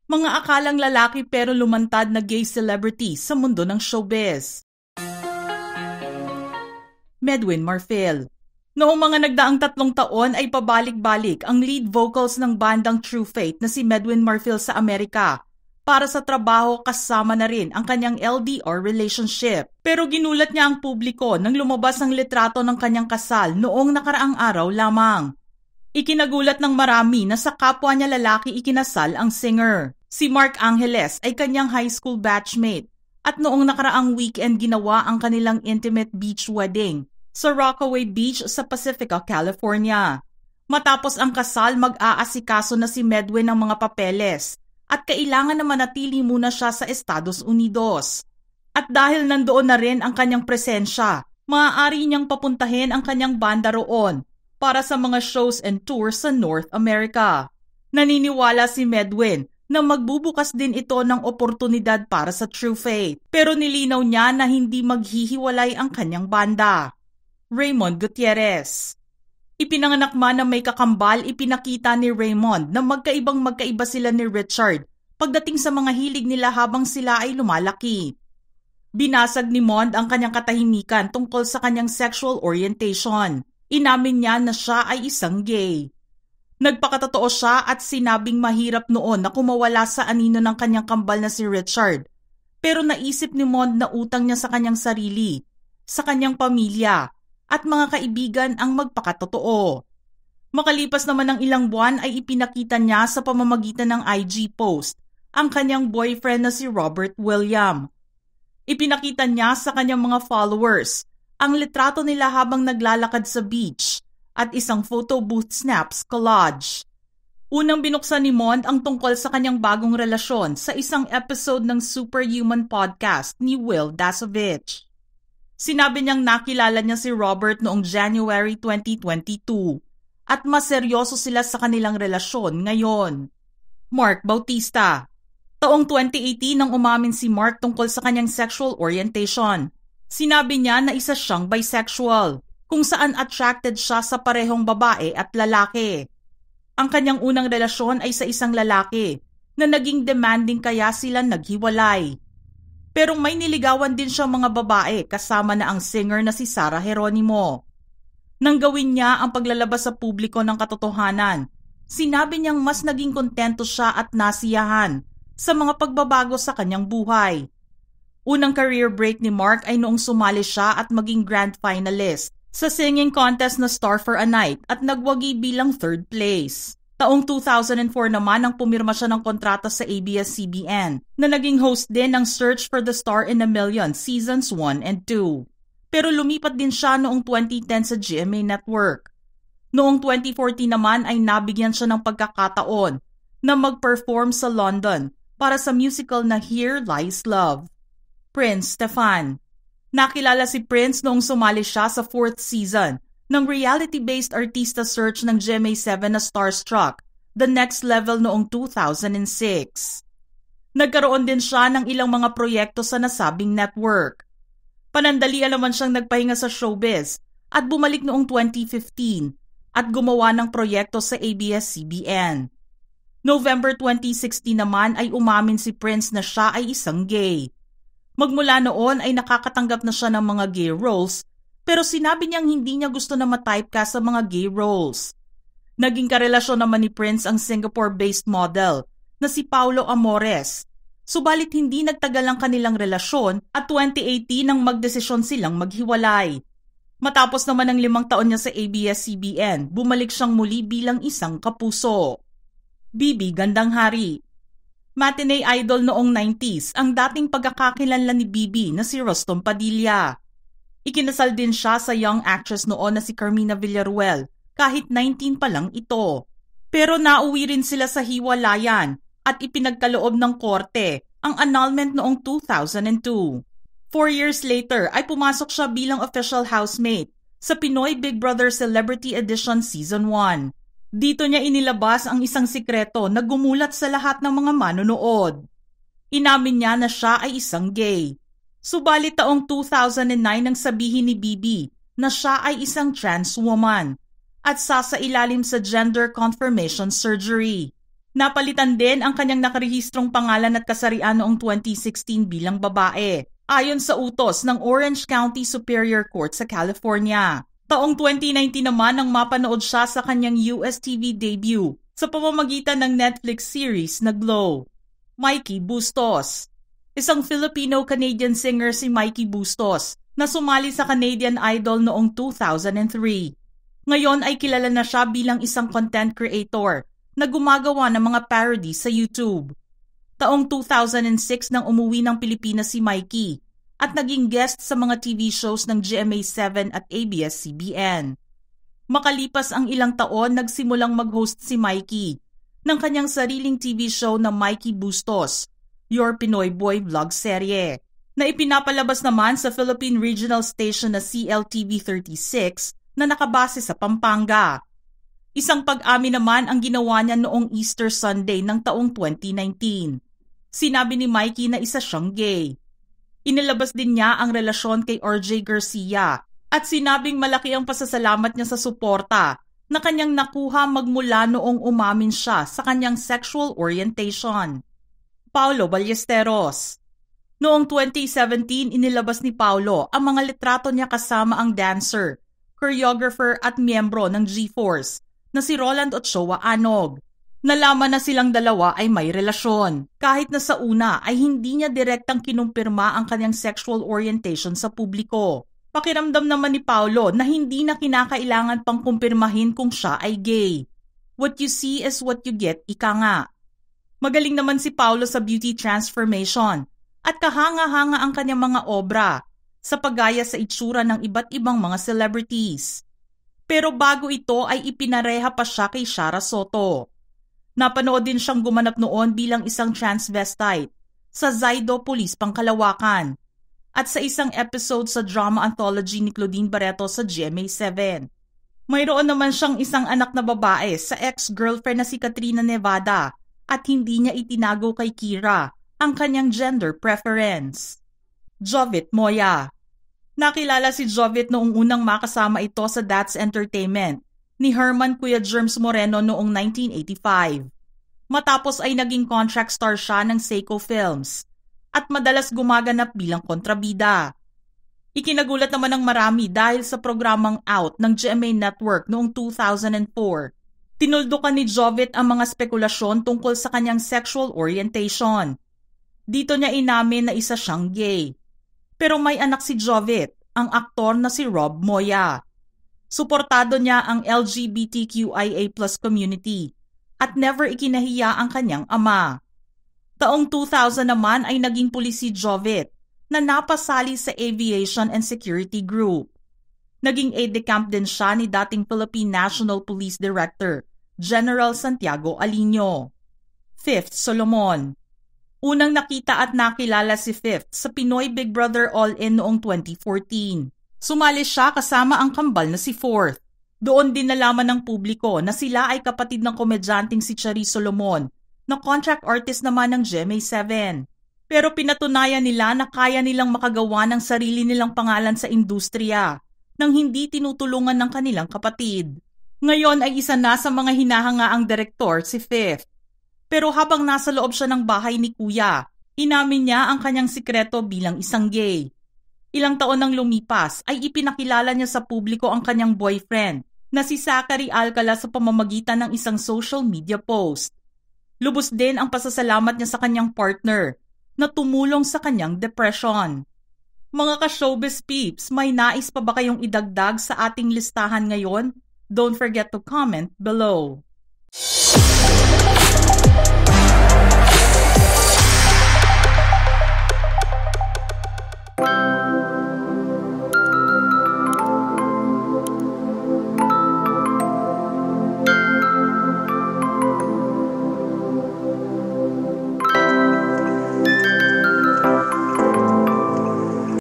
Mga akalang lalaki pero lumantad na gay celebrity sa mundo ng showbiz. Medwin Marfil. Noong mga nagdaang 3 taon ay pabalik-balik ang lead vocals ng bandang True Faith na si Medwin Marfil sa Amerika para sa trabaho kasama na rin ang kanyang LDR relationship. Pero ginulat niya ang publiko nang lumabas ang litrato ng kanyang kasal noong nakaraang araw lamang. Ikinagulat ng marami na sa kapwa niya lalaki ikinasal ang singer. Si Mark Angeles ay kanyang high school batchmate at noong nakaraang weekend ginawa ang kanilang intimate beach wedding sa Rockaway Beach sa Pacifica, California. Matapos ang kasal, mag-aasikaso na si Medwin ng mga papeles at kailangan na manatili muna siya sa Estados Unidos. At dahil nandoon na rin ang kanyang presensya, maaari niyang papuntahin ang kanyang banda roon para sa mga shows and tours sa North America. Naniniwala si Medwin na magbubukas din ito ng oportunidad para sa True Faith, pero nilinaw niya na hindi maghihiwalay ang kanyang banda. Raymond Gutierrez. Ipinanganak man na may kakambal, ipinakita ni Raymond na magkaiba sila ni Richard pagdating sa mga hilig nila habang sila ay lumalaki. Binasag ni Mond ang kanyang katahimikan tungkol sa kanyang sexual orientation. Inamin niya na siya ay isang gay. Nagpakatotoo siya at sinabing mahirap noon na kumawala sa anino ng kanyang kambal na si Richard. Pero naisip ni Mond na utang niya sa kanyang sarili, sa kanyang pamilya, at mga kaibigan ang magpakatotoo. Makalipas naman ng ilang buwan ay ipinakita niya sa pamamagitan ng IG post ang kanyang boyfriend na si Robert William. Ipinakita niya sa kanyang mga followers ang litrato nila habang naglalakad sa beach at isang photo booth snaps collage. Unang binuksan ni Mond ang tungkol sa kanyang bagong relasyon sa isang episode ng Superhuman podcast ni Will Dasovich. Sinabi niyang nakilala niya si Robert noong January 2022 at mas seryoso sila sa kanilang relasyon ngayon. Mark Bautista. Taong 2018 nang umamin si Mark tungkol sa kanyang sexual orientation. Sinabi niya na isa siyang bisexual, kung saan attracted siya sa parehong babae at lalaki. Ang kanyang unang relasyon ay sa isang lalaki na naging demanding kaya sila naghiwalay. Pero may niligawan din siyang mga babae kasama na ang singer na si Sarah Geronimo. Nang gawin niya ang paglalabas sa publiko ng katotohanan, sinabi niyang mas naging kontento siya at nasiyahan sa mga pagbabago sa kanyang buhay. Unang career break ni Mark ay noong sumali siya at maging grand finalist sa singing contest na Star for a Night at nagwagi bilang 3rd place. Taong 2004 naman nang pumirma siya ng kontrata sa ABS-CBN na naging host din ng Search for the Star in a Million Seasons 1 and 2. Pero lumipat din siya noong 2010 sa GMA Network. Noong 2014 naman ay nabigyan siya ng pagkakataon na mag-perform sa London para sa musical na Here Lies Love. Prince Stefan. Nakilala si Prince noong sumali siya sa 4th season ng reality-based artista search ng GMA7 na Starstruck, The Next Level noong 2006. Nagkaroon din siya ng ilang mga proyekto sa nasabing network. Panandalian naman siyang nagpahinga sa showbiz at bumalik noong 2015 at gumawa ng proyekto sa ABS-CBN. November 2016 naman ay umamin si Prince na siya ay isang gay. Magmula noon ay nakakatanggap na siya ng mga gay roles pero sinabi niyang hindi niya gusto na ma-typecast sa mga gay roles. Naging karelasyon naman ni Prince ang Singapore-based model na si Paulo Amores. Subalit hindi nagtagal ang kanilang relasyon at 2018 nang magdesisyon silang maghiwalay. Matapos naman ang 5 taon niya sa ABS-CBN, bumalik siyang muli bilang isang kapuso. Bibi Gandanghari. Matinee idol noong 90s ang dating pagkakakilanlan ni Bibi na si Rostom Padilla. Ikinasal din siya sa young actress noon na si Carmina Villaruel kahit 19 pa lang ito. Pero nauwi rin sila sa hiwalayan at ipinagkaloob ng korte ang annulment noong 2002. 4 years later ay pumasok siya bilang official housemate sa Pinoy Big Brother Celebrity Edition Season 1. Dito niya inilabas ang isang sikreto na gumulat sa lahat ng mga manonood. Inamin niya na siya ay isang gay. Subalit taong 2009 nang sabihin ni Bibi na siya ay isang trans woman at sasailalim sa gender confirmation surgery. Napalitan din ang kanyang nakarehistrong pangalan at kasarian noong 2016 bilang babae, ayon sa utos ng Orange County Superior Court sa California. Taong 2019 naman nang mapanood siya sa kanyang US TV debut sa pamamagitan ng Netflix series na Glow. Mikey Bustos. Isang Filipino-Canadian singer si Mikey Bustos na sumali sa Canadian Idol noong 2003. Ngayon ay kilala na siya bilang isang content creator na gumagawa ng mga parody sa YouTube. Taong 2006 nang umuwi ng Pilipinas si Mikey at naging guest sa mga TV shows ng GMA7 at ABS-CBN. Makalipas ang ilang taon, nagsimulang mag-host si Mikey ng kanyang sariling TV show na Mikey Bustos, Your Pinoy Boy Vlog Serye, na ipinapalabas naman sa Philippine Regional Station na CLTV 36 na nakabase sa Pampanga. Isang pag-amin naman ang ginawa niya noong Easter Sunday ng taong 2019. Sinabi ni Mikey na isa siyang gay. Inilabas din niya ang relasyon kay RJ Garcia at sinabing malaki ang pasasalamat niya sa suporta na kanyang nakuha magmula noong umamin siya sa kanyang sexual orientation. Paulo Ballesteros. Noong 2017, inilabas ni Paulo ang mga litrato niya kasama ang dancer, choreographer at miyembro ng G-Force na si Roland Ochoa Anog. Nalaman na silang dalawa ay may relasyon. Kahit na sa una ay hindi niya direktang kinumpirma ang kanyang sexual orientation sa publiko. Pakiramdam naman ni Paulo na hindi na kinakailangan pang kumpirmahin kung siya ay gay. What you see is what you get, ika nga. Magaling naman si Paulo sa beauty transformation at kahanga-hanga ang kanyang mga obra sa paggaya sa itsura ng iba't ibang mga celebrities. Pero bago ito ay ipinareha pa siya kay Shara Soto. Napanood din siyang gumanap noon bilang isang transvestite sa Zaido Police Pangkalawakan at sa isang episode sa drama anthology ni Claudine Barreto sa GMA7. Mayroon naman siyang isang anak na babae sa ex-girlfriend na si Katrina Nevada at hindi niya itinago kay Kira ang kanyang gender preference. Jovit Moya. Nakilala si Jovit noong unang makasama ito sa That's Entertainment ni Herman Kuya Germs Moreno noong 1985. Matapos ay naging contract star siya ng Seiko Films at madalas gumaganap bilang kontrabida. Ikinagulat naman ng marami dahil sa programang Out ng GMA Network noong 2004. Tinuldukan ni Jovit ang mga spekulasyon tungkol sa kanyang sexual orientation. Dito niya inamin na isa siyang gay. Pero may anak si Jovit, ang aktor na si Rob Moya. Suportado niya ang LGBTQIA+ community at never ikinahiya ang kanyang ama. Taong 2000 naman ay naging pulis si Jovit na napasali sa Aviation and Security Group. Naging aide-de-camp din siya ni dating Philippine National Police Director, General Santiago Alino. Fifth Solomon. Unang nakita at nakilala si Fifth sa Pinoy Big Brother All-In noong 2014. Sumali siya kasama ang kambal na si Fourth. Doon din nalaman ng publiko na sila ay kapatid ng komedyanteng si Charis Solomon, na contract artist naman ng GMA7. Pero pinatunayan nila na kaya nilang makagawa ng sarili nilang pangalan sa industriya nang hindi tinutulungan ng kanilang kapatid. Ngayon ay isa na sa mga hinahangaang direktor si Fifth. Pero habang nasa loob siya ng bahay ni Kuya, inamin niya ang kanyang sikreto bilang isang gay. Ilang taon nang lumipas ay ipinakilala niya sa publiko ang kanyang boyfriend na si Zachary Alcala sa pamamagitan ng isang social media post. Lubos din ang pasasalamat niya sa kanyang partner na tumulong sa kanyang depression. Mga ka-showbiz peeps, may nais pa ba kayong idagdag sa ating listahan ngayon? Don't forget to comment below.